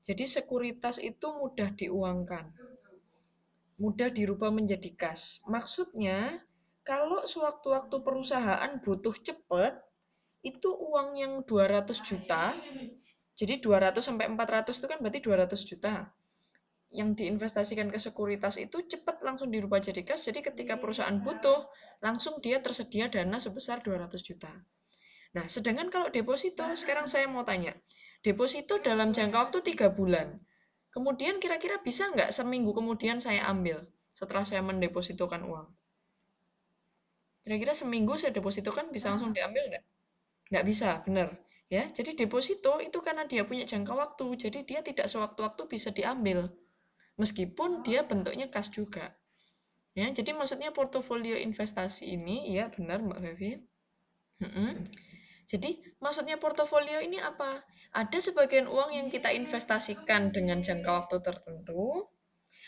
Jadi sekuritas itu mudah diuangkan, mudah dirubah menjadi kas. Maksudnya, kalau sewaktu-waktu perusahaan butuh cepat, itu uang yang 200 juta, jadi 200 sampai 400 itu kan berarti 200 juta. Yang diinvestasikan ke sekuritas itu cepat langsung dirubah jadi kas, jadi ketika perusahaan butuh, langsung dia tersedia dana sebesar 200 juta. Nah, sedangkan kalau deposito, sekarang saya mau tanya, deposito dalam jangka waktu 3 bulan, kemudian kira-kira bisa nggak seminggu kemudian saya ambil setelah saya mendepositokan uang? Kira-kira seminggu saya depositokan bisa langsung diambil nggak? Nggak bisa, benar. Ya, jadi deposito itu karena dia punya jangka waktu, jadi dia tidak sewaktu-waktu bisa diambil. Meskipun dia bentuknya kas juga. Ya, jadi maksudnya portofolio investasi ini, ya benar Mbak Fevi. Jadi maksudnya portofolio ini apa? Ada sebagian uang yang kita investasikan dengan jangka waktu tertentu,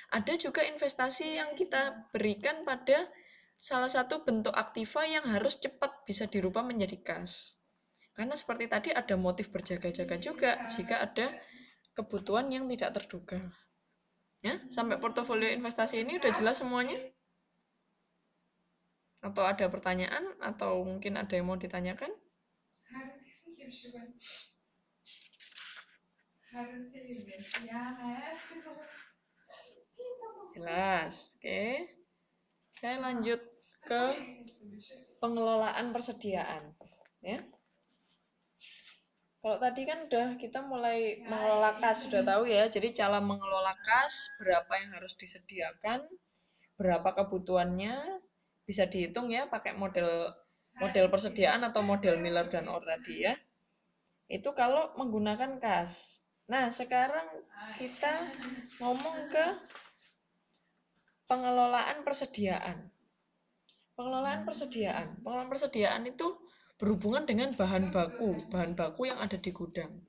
ada juga investasi yang kita berikan pada salah satu bentuk aktiva yang harus cepat bisa dirubah menjadi kas. Karena seperti tadi ada motif berjaga-jaga juga jika ada kebutuhan yang tidak terduga. Ya, sampai portofolio investasi ini udah jelas semuanya? Atau ada pertanyaan atau mungkin ada yang mau ditanyakan? Jelas. Oke. Saya lanjut ke pengelolaan persediaan, ya. Kalau tadi kan udah kita mulai mengelola kas, sudah tahu ya. Jadi cara mengelola kas, berapa yang harus disediakan, berapa kebutuhannya, bisa dihitung ya pakai model model persediaan atau model Miller dan Orr tadi ya. Itu kalau menggunakan kas. Nah, sekarang kita ngomong ke pengelolaan persediaan. Pengelolaan persediaan itu berhubungan dengan bahan baku yang ada di gudang.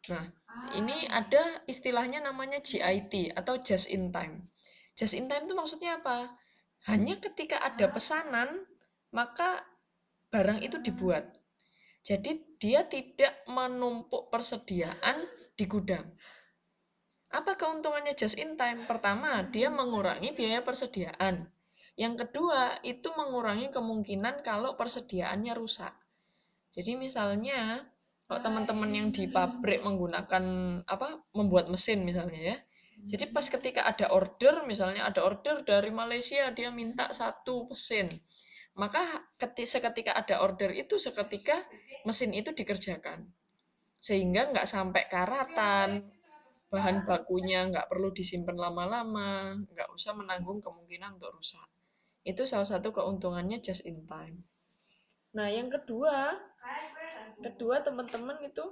Nah, ini ada istilahnya namanya JIT atau just in time. Just in time itu maksudnya apa? Hanya ketika ada pesanan, maka barang itu dibuat. Jadi dia tidak menumpuk persediaan di gudang. Apa keuntungannya just in time? Pertama, dia mengurangi biaya persediaan. Yang kedua, itu mengurangi kemungkinan kalau persediaannya rusak. Jadi misalnya, kalau teman-teman yang di pabrik menggunakan membuat mesin misalnya ya. Jadi pas ketika ada order, misalnya ada order dari Malaysia, dia minta 1 mesin. Maka seketika ada order itu, seketika mesin itu dikerjakan. Sehingga nggak sampai karatan, bahan bakunya nggak perlu disimpan lama-lama, nggak usah menanggung kemungkinan untuk rusak. Itu salah satu keuntungannya just in time. Nah, yang kedua teman-teman itu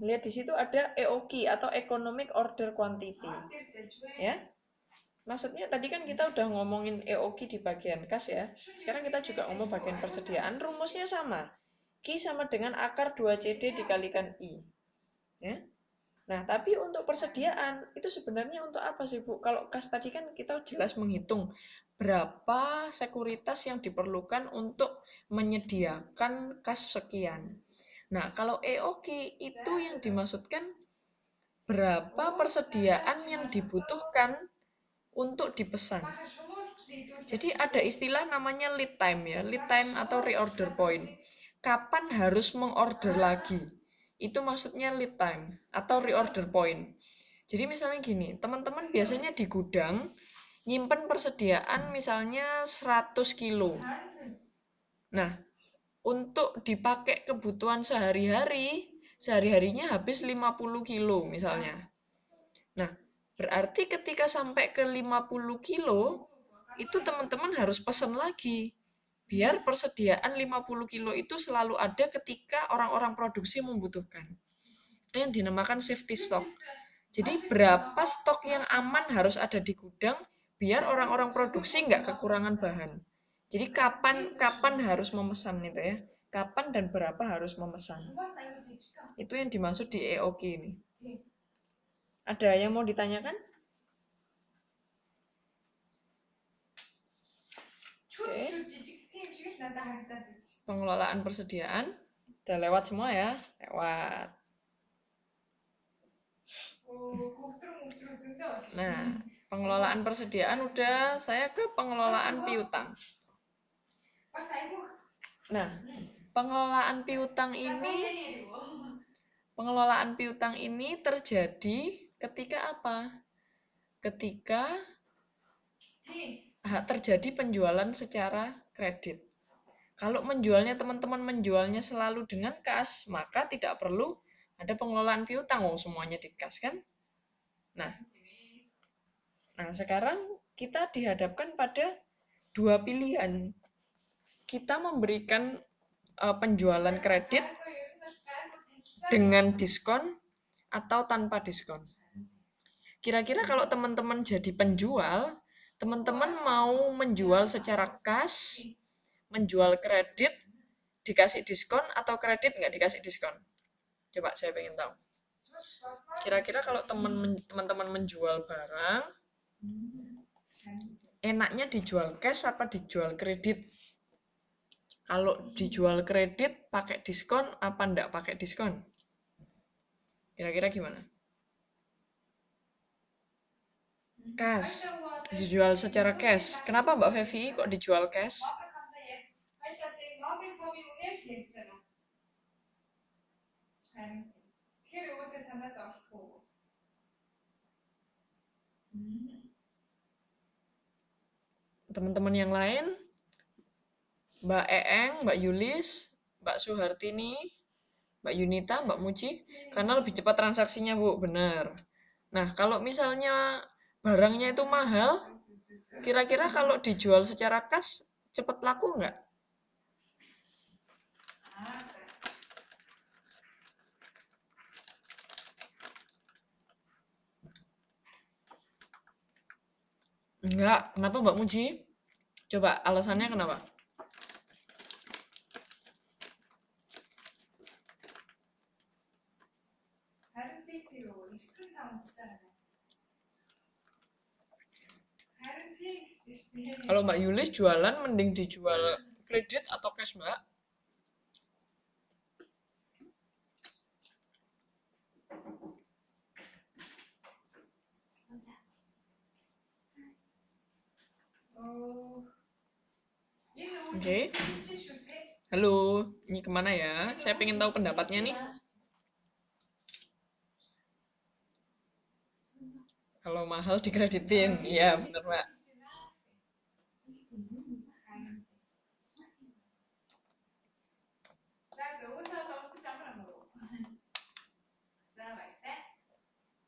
lihat di situ ada EOQ atau Economic Order Quantity. Ya. Maksudnya tadi kan kita udah ngomongin EOQ di bagian kas ya. Sekarang kita juga ngomong bagian persediaan, rumusnya sama. Q sama dengan akar 2CD dikalikan I. Ya. Nah, tapi untuk persediaan itu sebenarnya untuk apa sih, Bu? Kalau kas tadi kan kita jelas menghitung berapa sekuritas yang diperlukan untuk menyediakan kas sekian. Nah, kalau EOQ itu yang dimaksudkan berapa persediaan yang dibutuhkan untuk dipesan. Jadi ada istilah namanya lead time ya, lead time atau reorder point. Kapan harus mengorder lagi? Itu maksudnya lead time atau reorder point. Jadi misalnya gini, teman-teman biasanya di gudang nyimpen persediaan misalnya 100 kilo. Nah, untuk dipakai kebutuhan sehari-harinya habis 50 kilo misalnya. Nah, berarti ketika sampai ke 50 kilo, itu teman-teman harus pesan lagi. Biar persediaan 50 kilo itu selalu ada ketika orang-orang produksi membutuhkan. Itu yang dinamakan safety stock. Jadi berapa stok yang aman harus ada di gudang biar orang-orang produksi nggak kekurangan bahan. Jadi kapan harus memesan itu ya. Kapan dan berapa harus memesan. Itu yang dimaksud di EOQ ini. Ada yang mau ditanyakan? Oke. Pengelolaan persediaan. Udah lewat semua ya? Lewat. Nah, pengelolaan persediaan udah, saya ke pengelolaan piutang. Nah, pengelolaan piutang ini terjadi ketika apa? Ketika terjadi penjualan secara kredit. Kalau menjualnya teman-teman menjualnya selalu dengan kas, maka tidak perlu ada pengelolaan piutang, semuanya di kas kan? Nah, sekarang kita dihadapkan pada dua pilihan. Kita memberikan penjualan kredit dengan diskon atau tanpa diskon. Kira-kira kalau teman-teman jadi penjual, teman-teman mau menjual secara kas, menjual kredit, dikasih diskon, atau kredit nggak dikasih diskon? Coba saya pengen tahu. Kira-kira kalau teman-teman menjual barang, enaknya dijual cash apa dijual kredit? Kalau dijual kredit pakai diskon apa enggak pakai diskon? Kira-kira gimana? Cash. Dijual secara cash. Kenapa Mbak Fevi kok dijual cash? Teman-teman yang lain, Mbak Eeng, Mbak Yulis, Mbak Suhartini, Mbak Yunita, Mbak Muji, karena lebih cepat transaksinya, Bu. Benar. Nah, kalau misalnya barangnya itu mahal, kira-kira kalau dijual secara kas, cepat laku nggak? Enggak. Kenapa Mbak Muji? Coba alasannya kenapa? Kalau Mbak Yulis jualan, mending dijual kredit atau cash, Mbak? Oke. Halo, ini kemana ya? Saya pengen tahu pendapatnya nih. Kalau mahal dikreditin, iya bener Mbak.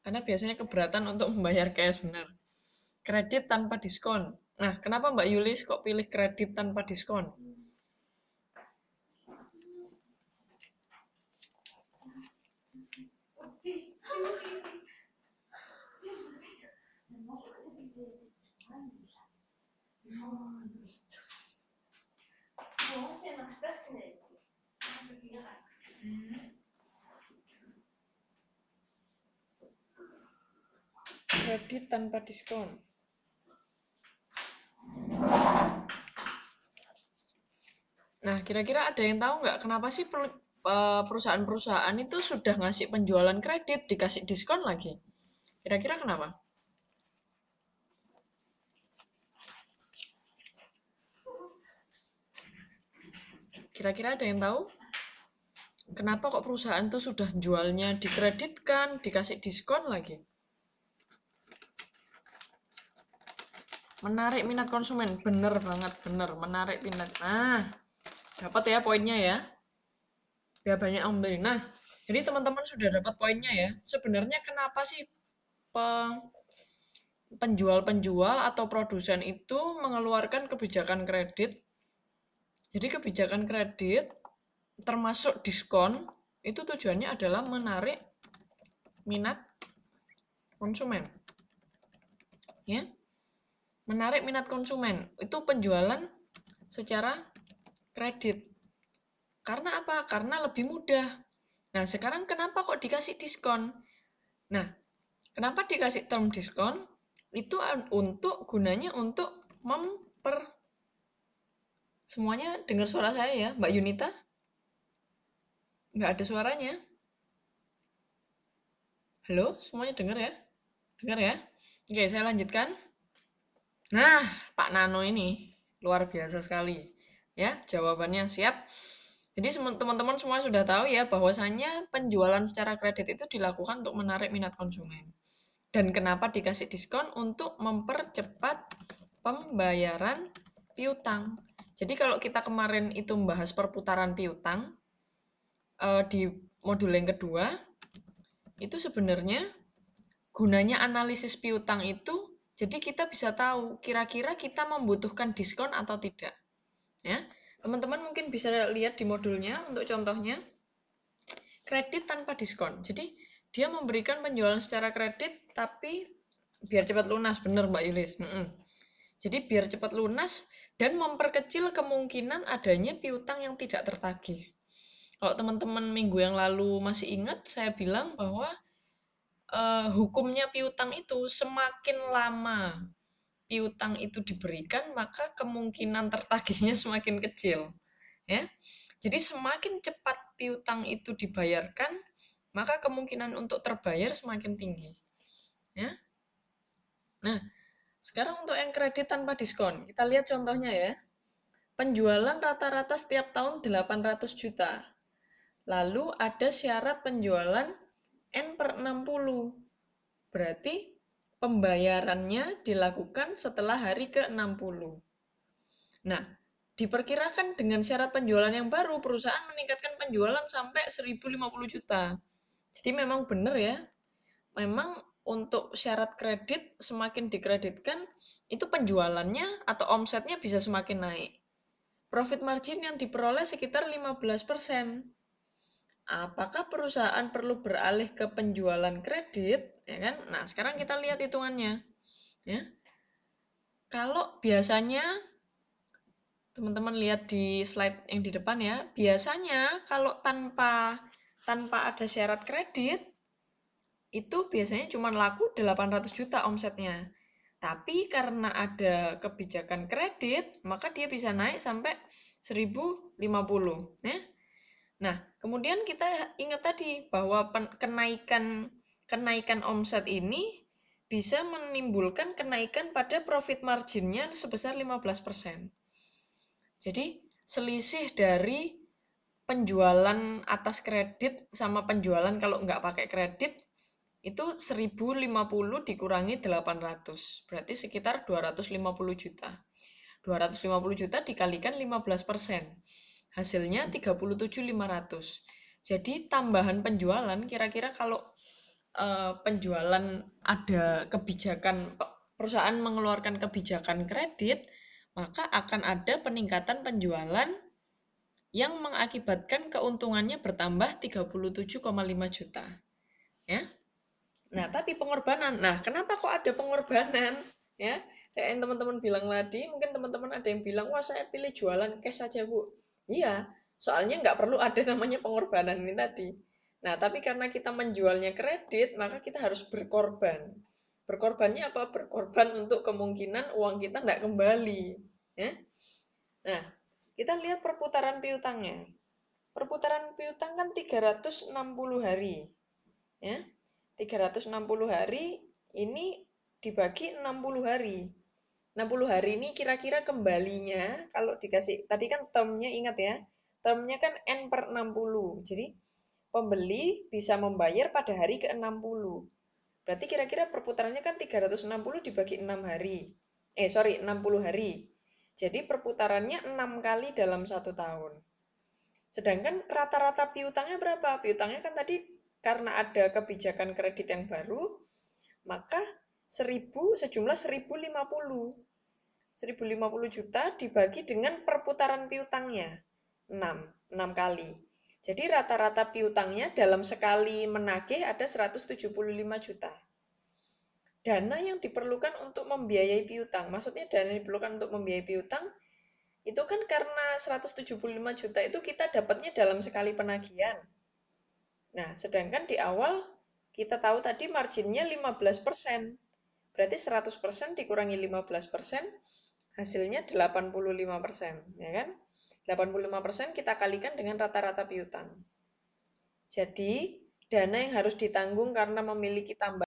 Karena biasanya keberatan untuk membayar cash, benar. Kredit tanpa diskon. Nah, kenapa Mbak Yulis kok pilih kredit tanpa diskon? Kredit tanpa diskon. Nah, kira-kira ada yang tahu nggak kenapa sih perusahaan-perusahaan itu sudah ngasih penjualan kredit, dikasih diskon lagi? Kira-kira kenapa? Kira-kira ada yang tahu? Kenapa kok perusahaan itu sudah jualnya dikreditkan, dikasih diskon lagi? Menarik minat konsumen, bener banget, bener, menarik minat. Nah, dapat ya poinnya ya. Biar banyak yang membeli. Nah, jadi teman-teman sudah dapat poinnya ya. Sebenarnya kenapa sih penjual-penjual atau produsen itu mengeluarkan kebijakan kredit? Jadi kebijakan kredit termasuk diskon itu tujuannya adalah menarik minat konsumen. Ya. Menarik minat konsumen. Itu penjualan secara kredit. Karena apa? Karena lebih mudah. Nah, sekarang kenapa kok dikasih diskon? Nah, kenapa dikasih term diskon? Itu gunanya untuk semuanya dengar suara saya ya, Mbak Yunita? Nggak ada suaranya. Halo, semuanya dengar ya? Dengar ya? Oke, saya lanjutkan. Nah, Pak Nano ini luar biasa sekali. Ya, jawabannya siap. Jadi teman-teman semua sudah tahu ya bahwasanya penjualan secara kredit itu dilakukan untuk menarik minat konsumen. Dan kenapa dikasih diskon? Untuk mempercepat pembayaran piutang. Jadi kalau kita kemarin itu membahas perputaran piutang di modul yang kedua, itu sebenarnya gunanya analisis piutang itu jadi kita bisa tahu kira-kira kita membutuhkan diskon atau tidak. Ya, teman-teman mungkin bisa lihat di modulnya untuk contohnya kredit tanpa diskon. Jadi dia memberikan penjualan secara kredit tapi biar cepat lunas, bener Mbak Yulis. Jadi biar cepat lunas dan memperkecil kemungkinan adanya piutang yang tidak tertagih. Kalau teman-teman minggu yang lalu masih ingat, saya bilang bahwa hukumnya piutang itu semakin lama piutang itu diberikan, maka kemungkinan tertagihnya semakin kecil. Ya, jadi semakin cepat piutang itu dibayarkan, maka kemungkinan untuk terbayar semakin tinggi. Ya, nah sekarang untuk yang kredit tanpa diskon, kita lihat contohnya ya. Penjualan rata-rata setiap tahun 800 juta. Lalu ada syarat penjualan N per 60. Berarti pembayarannya dilakukan setelah hari ke-60. Nah, diperkirakan dengan syarat penjualan yang baru, perusahaan meningkatkan penjualan sampai 1050 juta. Jadi memang benar ya, memang untuk syarat kredit semakin dikreditkan, itu penjualannya atau omsetnya bisa semakin naik. Profit margin yang diperoleh sekitar 15%. Apakah perusahaan perlu beralih ke penjualan kredit? Ya kan? Nah, sekarang kita lihat hitungannya. Ya. Kalau biasanya teman-teman lihat di slide yang di depan ya, biasanya kalau tanpa ada syarat kredit itu biasanya cuma laku 800 juta omsetnya. Tapi karena ada kebijakan kredit, maka dia bisa naik sampai 1050, ya. Nah, kemudian kita ingat tadi bahwa kenaikan omset ini bisa menimbulkan kenaikan pada profit marginnya sebesar 15%. Jadi, selisih dari penjualan atas kredit sama penjualan kalau nggak pakai kredit itu 1050 dikurangi 800. Berarti sekitar 250 juta. 250 juta dikalikan 15%. Hasilnya 37.500. Jadi tambahan penjualan kira-kira kalau penjualan ada kebijakan perusahaan mengeluarkan kebijakan kredit, maka akan ada peningkatan penjualan yang mengakibatkan keuntungannya bertambah 37,5 juta. Ya. Nah, tapi pengorbanan. Nah, kenapa kok ada pengorbanan? Ya, kayak yang teman-teman bilang tadi, mungkin teman-teman ada yang bilang, wah saya pilih jualan cash saja, Bu. Iya, soalnya nggak perlu ada namanya pengorbanan ini tadi. Nah, tapi karena kita menjualnya kredit, maka kita harus berkorban. Berkorbannya apa? Berkorban untuk kemungkinan uang kita nggak kembali. Ya? Nah, kita lihat perputaran piutangnya. Perputaran piutang kan 360 hari. Ya, 360 hari ini dibagi 60 hari. 60 hari ini kira-kira kembalinya kalau dikasih tadi kan termnya ingat ya. Termnya kan N per 60. Jadi pembeli bisa membayar pada hari ke-60. Berarti kira-kira perputarannya kan 360 dibagi 6 hari. 60 hari. Jadi perputarannya 6 kali dalam 1 tahun. Sedangkan rata-rata piutangnya berapa? Piutangnya kan tadi karena ada kebijakan kredit yang baru, maka sejumlah 1050. 1050 juta dibagi dengan perputaran piutangnya. 6 kali. Jadi rata-rata piutangnya dalam sekali menagih ada 175 juta. Dana yang diperlukan untuk membiayai piutang, maksudnya dana yang diperlukan untuk membiayai piutang itu kan karena 175 juta itu kita dapatnya dalam sekali penagihan. Nah, sedangkan di awal kita tahu tadi marginnya 15%. Berarti 100% dikurangi 15%, hasilnya 85%, ya kan? 85% kita kalikan dengan rata-rata piutang. Jadi, dana yang harus ditanggung karena memiliki tambahan